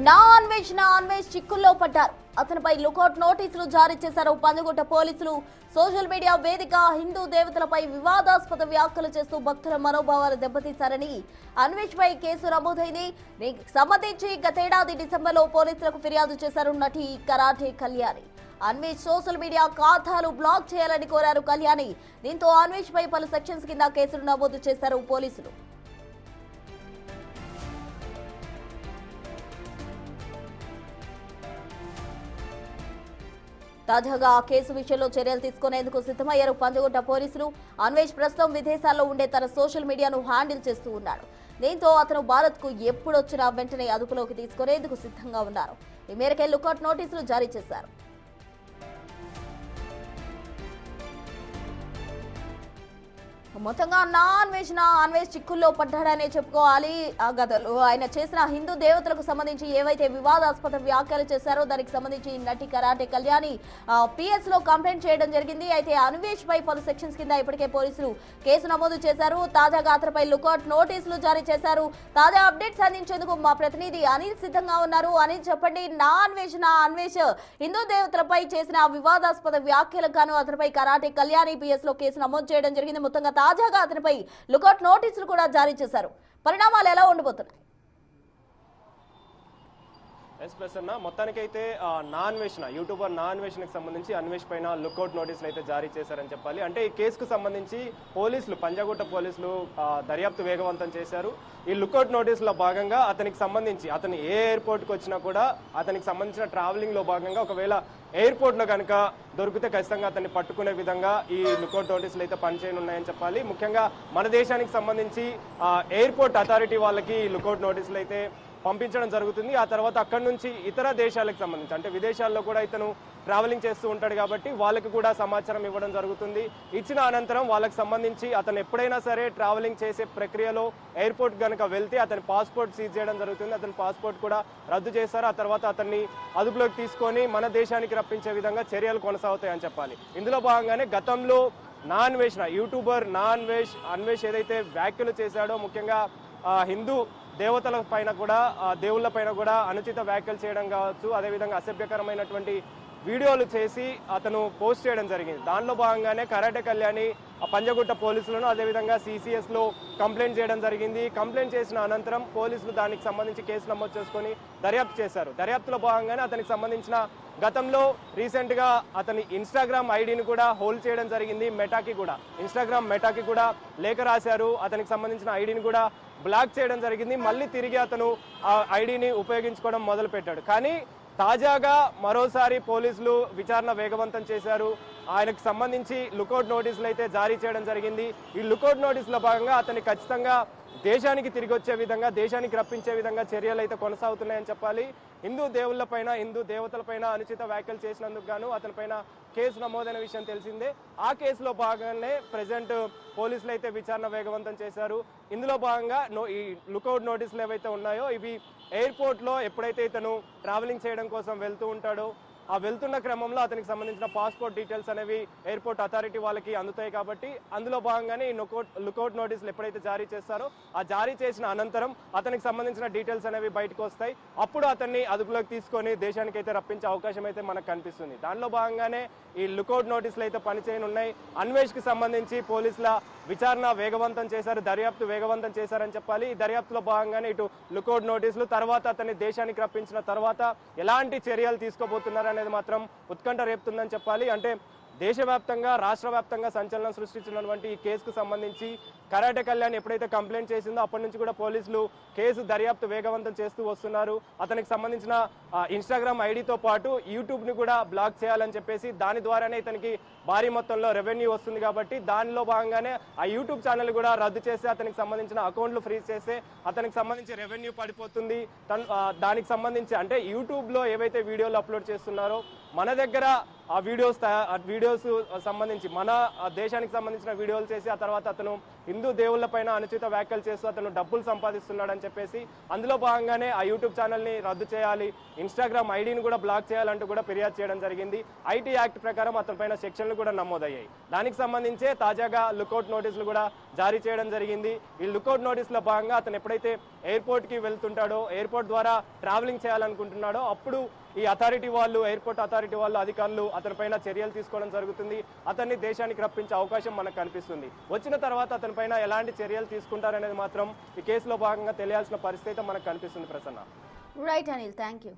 Non veg చిక్కుల్లో పడ్డారు. అతనిపై లుకౌట్ నోటీసులు జారీ చేశారు పంజగుట్ట పోలీసులు. సోషల్ మీడియా వేదిక హిందూ దేవతలపై వివాదాస్పద వ్యాఖ్యలు చేస్తూ భక్తుల మనోభావాలు దెబ్బతీశారని అన్వేష్ పై కేసు నమోదైంది. దీనికి సంబంధించి గతేడాది డిసెంబర్లో పోలీసులకు ఫిర్యాదు చేశారు నటి karate Kalyani. Anvesh social media ఖాతాలు బ్లాక్ చేయాలని కోరారు కళ్యాణి. దీంతో అన్వేష్ పై పలు సెక్షన్స్ కింద కేసులు నమోదు చేశారు పోలీసులు. తాజాగా ఆ కేసు విషయంలో చర్యలు తీసుకునేందుకు సిద్ధమయ్యారు పంజగుట్ట పోలీసులు. అన్వేష్ ప్రస్తుతం విదేశాల్లో ఉండే తన సోషల్ మీడియాను హ్యాండిల్ చేస్తూ ఉన్నాడు. దీంతో అతను భారత్ కు ఎప్పుడొచ్చినా వెంటనే అదుపులోకి తీసుకునేందుకు సిద్ధంగా ఉన్నారు. ఈ మేరకే లుకౌట్ నోటీసులు జారీ చేశారు. మొత్తంగా నాన్ వెజ్ చిక్కుల్లో పడ్డాడనే చెప్పుకోవాలి. గతంలో ఆయన చేసిన హిందూ దేవతలకు సంబంధించి ఏవైతే వివాదాస్పద వ్యాఖ్యలు చేశారో దానికి సంబంధించి నటి కరాటే కళ్యాణి పిఎస్ లో కంప్లైంట్ చేయడం జరిగింది. అయితే అన్వేష్ పై పలు సెక్షన్స్ కింద ఇప్పటికే పోలీసులు కేసు నమోదు చేశారు. తాజాగా అతనిపై లుకౌట్ నోటీసులు జారీ చేశారు. తాజా అప్డేట్స్ అందించేందుకు మా ప్రతినిధి అనిల్ సిద్ధంగా ఉన్నారు. అనిల్, చెప్పండి, అన్వేష్ హిందూ దేవతలపై చేసిన వివాదాస్పద వ్యాఖ్యలకు గాను అతనిపై కరాటే కళ్యాణి పిఎస్ లో కేసు నమోదు చేయడం జరిగింది. మొత్తంగా తాజాగా అతనిపై లుకౌట్ నోటీసులు కూడా జారీ చేశారు. పరిణామాలు ఎలా ఉండబోతున్నాయి? మొత్తానికైతే యూట్యూబర్ నాన్ వెష్కి సంబంధించి అన్వేష్ పైన లుకౌట్ నోటీసులు అయితే జారీ చేశారని చెప్పాలి. అంటే ఈ కేసుకు సంబంధించి పంజాగుట్ట పోలీసులు దర్యాప్తు వేగవంతం చేశారు. ఈ లుకౌట్ నోటీసులో భాగంగా అతనికి సంబంధించి అతను ఏ ఎయిర్పోర్ట్కి వచ్చినా కూడా అతనికి సంబంధించిన ట్రావెలింగ్ లో భాగంగా ఒకవేళ ఎయిర్పోర్ట్ లో కనుక దొరికితే ఖచ్చితంగా అతన్ని పట్టుకునే విధంగా ఈ లుకౌట్ నోటీసులు అయితే పనిచేయనున్నాయని చెప్పాలి. ముఖ్యంగా మన దేశానికి సంబంధించి ఎయిర్పోర్ట్ అథారిటీ వాళ్ళకి లుకౌట్ నోటీసులు అయితే పంపించడం జరుగుతుంది. ఆ తర్వాత అక్కడి నుంచి ఇతర దేశాలకు సంబంధించి అంటే విదేశాల్లో కూడా ఇతను ట్రావెలింగ్ చేస్తూ ఉంటాడు కాబట్టి వాళ్ళకి కూడా సమాచారం ఇవ్వడం జరుగుతుంది. ఇచ్చిన అనంతరం వాళ్ళకి సంబంధించి అతను ఎప్పుడైనా సరే ట్రావెలింగ్ చేసే ప్రక్రియలో ఎయిర్పోర్ట్ కనుక వెళ్తే అతని పాస్పోర్ట్ సీజ్ చేయడం జరుగుతుంది. అతని పాస్పోర్ట్ కూడా రద్దు చేశారు. ఆ తర్వాత అతన్ని అదుపులోకి తీసుకొని మన దేశానికి రప్పించే విధంగా చర్యలు కొనసాగుతాయని చెప్పాలి. ఇందులో భాగంగానే గతంలో యూట్యూబర్ అన్వేష్ ఏదైతే వ్యాఖ్యలు చేశాడో ముఖ్యంగా హిందూ దేవతల పైన కూడా దేవుళ్ళ పైన కూడా అనుచిత వ్యాఖ్యలు చేయడం కావచ్చు, అదేవిధంగా అసభ్యకరమైనటువంటి వీడియోలు చేసి అతను పోస్ట్ చేయడం జరిగింది. దానిలో భాగంగానే కరాటే కళ్యాణి పంజగుట్ట పోలీసులను అదేవిధంగా సిసిఎస్ లో కంప్లైంట్ చేయడం జరిగింది. కంప్లైంట్ చేసిన అనంతరం పోలీసులు దానికి సంబంధించి కేసు నమోదు చేసుకొని దర్యాప్తు చేశారు. దర్యాప్తులో భాగంగానే అతనికి సంబంధించిన గతంలో రీసెంట్ గా అతని ఇన్స్టాగ్రామ్ ఐడిని కూడా హోల్డ్ చేయడం జరిగింది. ఇన్స్టాగ్రామ్ మెటాకి కూడా లేఖ రాశారు. అతనికి సంబంధించిన ఐడిని కూడా బ్లాక్ చేయడం జరిగింది. మళ్ళీ తిరిగి అతను ఆ ఐడిని ఉపయోగించుకోవడం మొదలు పెట్టాడు. కానీ తాజాగా మరోసారి పోలీసులు విచారణ వేగవంతం చేశారు. ఆయనకు సంబంధించి లుకౌట్ నోటీసులు అయితే జారీ చేయడం జరిగింది. ఈ లుకౌట్ నోటీసులో భాగంగా అతన్ని ఖచ్చితంగా దేశానికి తిరిగి వచ్చే విధంగా, దేశానికి రప్పించే విధంగా చర్యలు అయితే కొనసాగుతున్నాయని చెప్పాలి. హిందూ దేవుళ్లపైన, హిందూ దేవతలపైన అనుచిత వ్యాఖ్యలు చేసినందుకు గాను అతనిపైన కేసు నమోదైన విషయం తెలిసిందే. ఆ కేసులో భాగంగానే ప్రజెంట్ పోలీసులు అయితే విచారణ వేగవంతం చేశారు. ఇందులో భాగంగా ఈ లుకౌట్ నోటీసులు ఏవైతే ఉన్నాయో ఇవి ఎయిర్పోర్ట్ లో ఎప్పుడైతే ఇతను ట్రావెలింగ్ చేయడం కోసం వెళ్తూ ఉంటాడో ఆ వెళ్తున్న క్రమంలో అతనికి సంబంధించిన పాస్పోర్ట్ డీటెయిల్స్ అనేవి ఎయిర్పోర్ట్ అథారిటీ వాళ్ళకి అందుతాయి కాబట్టి అందులో భాగంగానే ఈ లుకౌట్ నోటీసులు ఎప్పుడైతే జారీ చేస్తారో ఆ జారీ చేసిన అనంతరం అతనికి సంబంధించిన డీటెయిల్స్ అనేవి బయటకు వస్తాయి. అప్పుడు అతన్ని అదుపులోకి తీసుకొని దేశానికి అయితే రప్పించే అవకాశం అయితే మనకు కనిపిస్తుంది. దానిలో భాగంగానే ఈ లుకౌట్ నోటీసులు అయితే పనిచేయనున్నాయి. అన్వేష్ కి సంబంధించి పోలీసుల విచారణ వేగవంతం చేశారు, దర్యాప్తు వేగవంతం చేశారని చెప్పాలి. ఈ దర్యాప్తులో భాగంగానే ఇటు లుకౌట్ నోటీసులు తర్వాత అతన్ని దేశానికి రప్పించిన తర్వాత ఎలాంటి చర్యలు తీసుకోబోతున్నారు అనేది మాత్రం ఉత్కంఠ రేపుతుందని చెప్పాలి. అంటే దేశవ్యాప్తంగా, రాష్ట్ర వ్యాప్తంగా సంచలనం సృష్టించినటువంటి ఈ కేసుకు సంబంధించి కరాటే కళ్యాణ్ ఎప్పుడైతే కంప్లైంట్ చేసిందో అప్పటి నుంచి కూడా పోలీసులు కేసు దర్యాప్తు వేగవంతం చేస్తూ వస్తున్నారు. అతనికి సంబంధించిన ఇన్స్టాగ్రామ్ ఐడితో పాటు యూట్యూబ్ ని కూడా బ్లాక్ చేయాలని చెప్పేసి దాని ద్వారానే ఇతనికి భారీ మొత్తంలో రెవెన్యూ వస్తుంది కాబట్టి దానిలో భాగంగానే ఆ యూట్యూబ్ ఛానల్ కూడా రద్దు చేసి అతనికి సంబంధించిన అకౌంట్లు ఫ్రీజ్ చేస్తే అతనికి సంబంధించి రెవెన్యూ పడిపోతుంది. దానికి సంబంధించి అంటే యూట్యూబ్ లో ఏవైతే వీడియోలు అప్లోడ్ చేస్తున్నారో మన దగ్గర ఆ వీడియోస్ సంబంధించి మన దేశానికి సంబంధించిన వీడియోలు చేసి ఆ తర్వాత అతను హిందూ దేవుళ్లపైన అనుచిత వ్యాఖ్యలు చేస్తూ అతను డబ్బులు సంపాదిస్తున్నాడని చెప్పేసి అందులో భాగంగానే ఆ యూట్యూబ్ ఛానల్ని రద్దు చేయాలి, ఇన్స్టాగ్రామ్ ఐడిని కూడా బ్లాక్ చేయాలంటూ కూడా ఫిర్యాదు చేయడం జరిగింది. ఐటీ యాక్ట్ ప్రకారం అతని పైన సెక్షన్లు కూడా నమోదయ్యాయి. దానికి సంబంధించే తాజాగా లుకౌట్ నోటీసులు కూడా జారీ చేయడం జరిగింది. ఈ లుకౌట్ నోటీసులో భాగంగా అతను ఎప్పుడైతే ఎయిర్పోర్ట్కి వెళ్తుంటాడో, ఎయిర్పోర్ట్ ద్వారా ట్రావెలింగ్ చేయాలనుకుంటున్నాడో అప్పుడు ఈ ఎయిర్పోర్ట్ అథారిటీ వాళ్ళు అధికారులు అతనిపైన చర్యలు తీసుకోవడం జరుగుతుంది. అతన్ని దేశానికి రప్పించే అవకాశం మనకు కనిపిస్తుంది. వచ్చిన తర్వాత అతనిపైన ఎలాంటి చర్యలు తీసుకుంటారనేది మాత్రం ఈ కేసులో భాగంగా తెలియాల్సిన పరిస్థితి మనకు కనిపిస్తుంది. Prasanna. Right Anil, thank you.